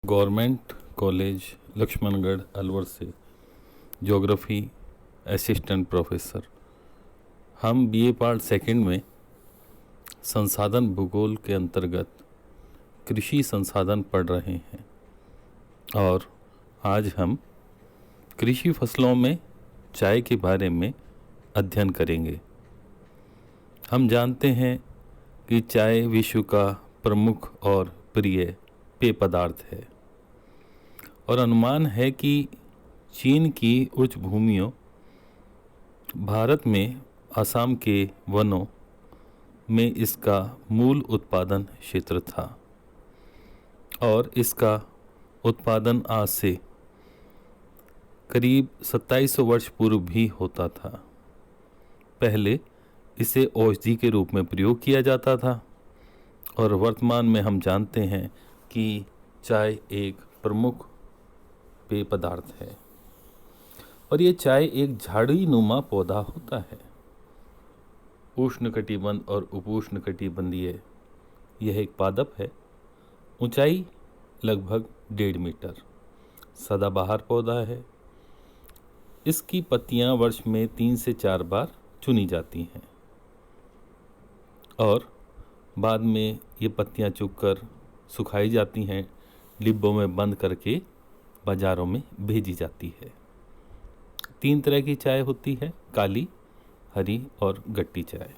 Government college Laxmangarh Alwar से geography assistant professor. हम BA part second में संसाधन भूगोल के अंतर्गत कृषि संसाधन पढ़ रहे हैं और आज हम कृषि फसलों में चाय के बारे में अध्ययन करेंगे। हम जानते हैं कि चाय विश्व का प्रमुख और प्रिय पेय पदार्थ है और अनुमान है कि चीन की उच्च भूमियों, भारत में असम के वनों में इसका मूल उत्पादन क्षेत्र था और इसका उत्पादन आज से करीब 2700 वर्ष पूर्व भी होता था। पहले इसे औषधि के रूप में प्रयोग किया जाता था और वर्तमान में हम जानते हैं कि चाय एक प्रमुख पेय पदार्थ है और ये चाय एक झाड़ी नुमा पौधा होता है। उष्णकटिबंध और उपोष्णकटिबंधीय यह एक पादप है। ऊंचाई लगभग 1.5 मीटर, सदाबहार पौधा है। इसकी पत्तियां वर्ष में 3 से 4 बार चुनी जाती हैं और बाद में ये पत्तियां चुगकर सुखाई जाती हैं, डिब्बों में बंद करके बाज़ारों में भेजी जाती है। 3 तरह की चाय होती है, काली, हरी और गट्टी चाय।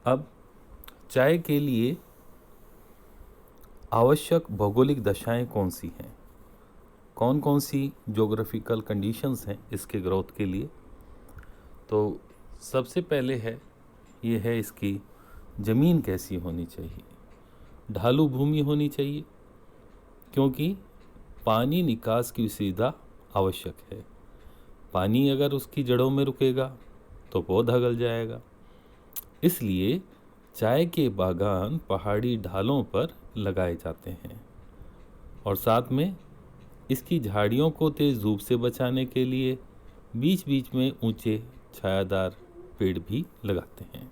अब चाय के लिए आवश्यक भौगोलिक दशाएं कौन सी हैं, कौन कौन सी ज्योग्राफिकल कंडीशंस हैं इसके ग्रोथ के लिए। तो सबसे पहले ये है इसकी ज़मीन कैसी होनी चाहिए। ढालू भूमि होनी चाहिए क्योंकि पानी निकास की सुविधा आवश्यक है। पानी अगर उसकी जड़ों में रुकेगा तो पौधा गल जाएगा। इसलिए चाय के बागान पहाड़ी ढालों पर लगाए जाते हैं और साथ में इसकी झाड़ियों को तेज धूप से बचाने के लिए बीच बीच में ऊंचे छायादार पेड़ भी लगाते हैं।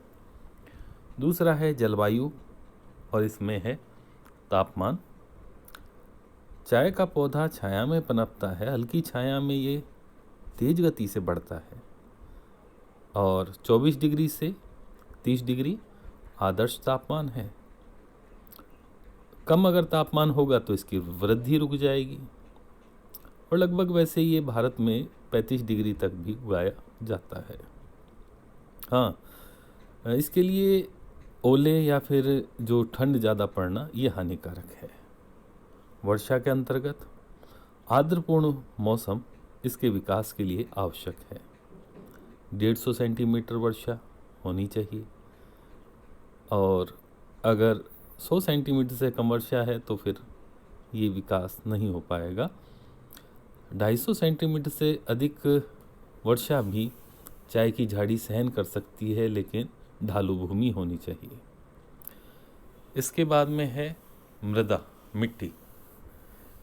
दूसरा है जलवायु और इसमें है तापमान। चाय का पौधा छाया में पनपता है। हल्की छाया में ये तेज गति से बढ़ता है और 24 डिग्री से 30 डिग्री आदर्श तापमान है। कम अगर तापमान होगा तो इसकी वृद्धि रुक जाएगी और लगभग वैसे ये भारत में 35 डिग्री तक भी उगाया जाता है। हाँ, इसके लिए ओले या फिर जो ठंड ज़्यादा पड़ना ये हानिकारक है। वर्षा के अंतर्गत आर्द्रपूर्ण मौसम इसके विकास के लिए आवश्यक है। 150 सेंटीमीटर वर्षा होनी चाहिए और अगर 100 सेंटीमीटर से कम वर्षा है तो फिर ये विकास नहीं हो पाएगा। 250 सेंटीमीटर से अधिक वर्षा भी चाय की झाड़ी सहन कर सकती है, लेकिन ढालू भूमि होनी चाहिए। इसके बाद में है मृदा, मिट्टी।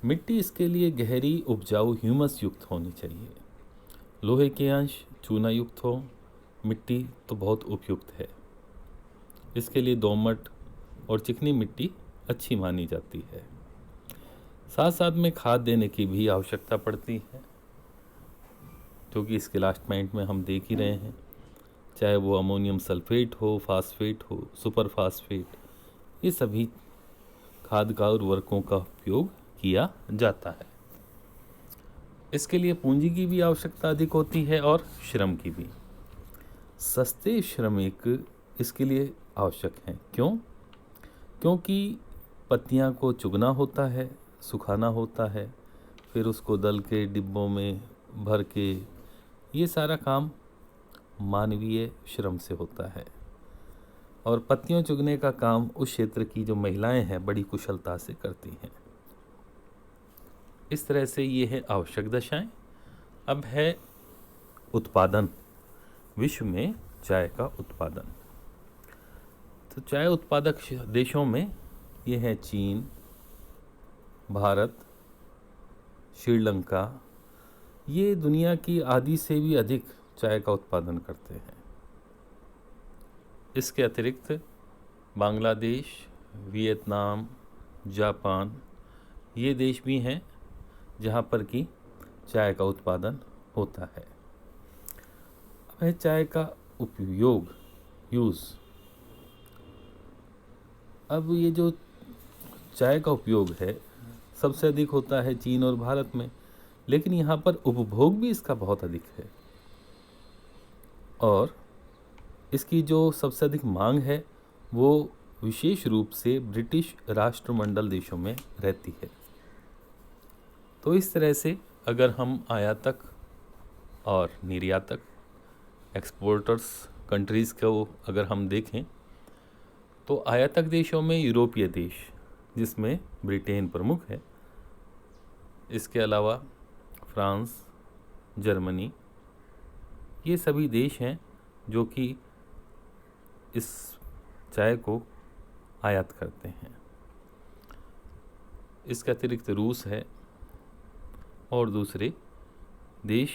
मिट्टी इसके लिए गहरी, उपजाऊ, ह्यूमस युक्त होनी चाहिए। लोहे के अंश चूना युक्त हो मिट्टी तो बहुत उपयुक्त है। इसके लिए दोमट और चिकनी मिट्टी अच्छी मानी जाती है। साथ साथ में खाद देने की भी आवश्यकता पड़ती है क्योंकि इसके लास्ट पॉइंट में हम देख ही रहे हैं, चाहे वो अमोनियम सल्फेट हो, फास्फेट हो, सुपर फास्फेट, ये सभी खाद का उर्वरकों का उपयोग किया जाता है। इसके लिए पूंजी की भी आवश्यकता अधिक होती है और श्रम की भी। सस्ते श्रमिक इसके लिए आवश्यक हैं। क्यों? क्योंकि पत्तियां को चुगना होता है, सुखाना होता है, फिर उसको दल के डिब्बों में भर के, ये सारा काम मानवीय श्रम से होता है और पत्तियों चुगने का काम उस क्षेत्र की जो महिलाएं हैं बड़ी कुशलता से करती हैं। इस तरह से ये है आवश्यक दशाएं। अब है उत्पादन, विश्व में चाय का उत्पादन। तो चाय उत्पादक देशों में ये है चीन, भारत, श्रीलंका। ये दुनिया की आधी से भी अधिक चाय का उत्पादन करते हैं। इसके अतिरिक्त बांग्लादेश, वियतनाम, जापान, ये देश भी हैं जहाँ पर कि चाय का उत्पादन होता है। अब है चाय का उपयोग, यूज़। अब ये जो चाय का उपयोग है सबसे अधिक होता है चीन और भारत में, लेकिन यहाँ पर उपभोग भी इसका बहुत अधिक है और इसकी जो सबसे अधिक मांग है वो विशेष रूप से ब्रिटिश राष्ट्रमंडल देशों में रहती है। तो इस तरह से अगर हम आयातक और निर्यातक, एक्सपोर्टर्स कंट्रीज़ को अगर हम देखें तो आयातक देशों में यूरोपीय देश जिसमें ब्रिटेन प्रमुख है, इसके अलावा फ्रांस, जर्मनी, ये सभी देश हैं जो कि इस चाय को आयात करते हैं। इसके अतिरिक्त रूस है और दूसरे देश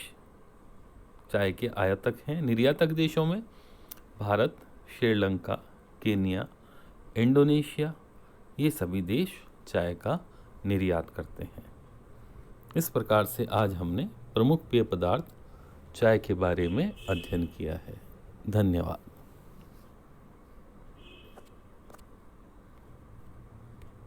चाय के आयातक हैं। निर्यातक देशों में भारत, श्रीलंका, केन्या, इंडोनेशिया, ये सभी देश चाय का निर्यात करते हैं। इस प्रकार से आज हमने प्रमुख पेय पदार्थ चाय के बारे में अध्ययन किया है। धन्यवाद।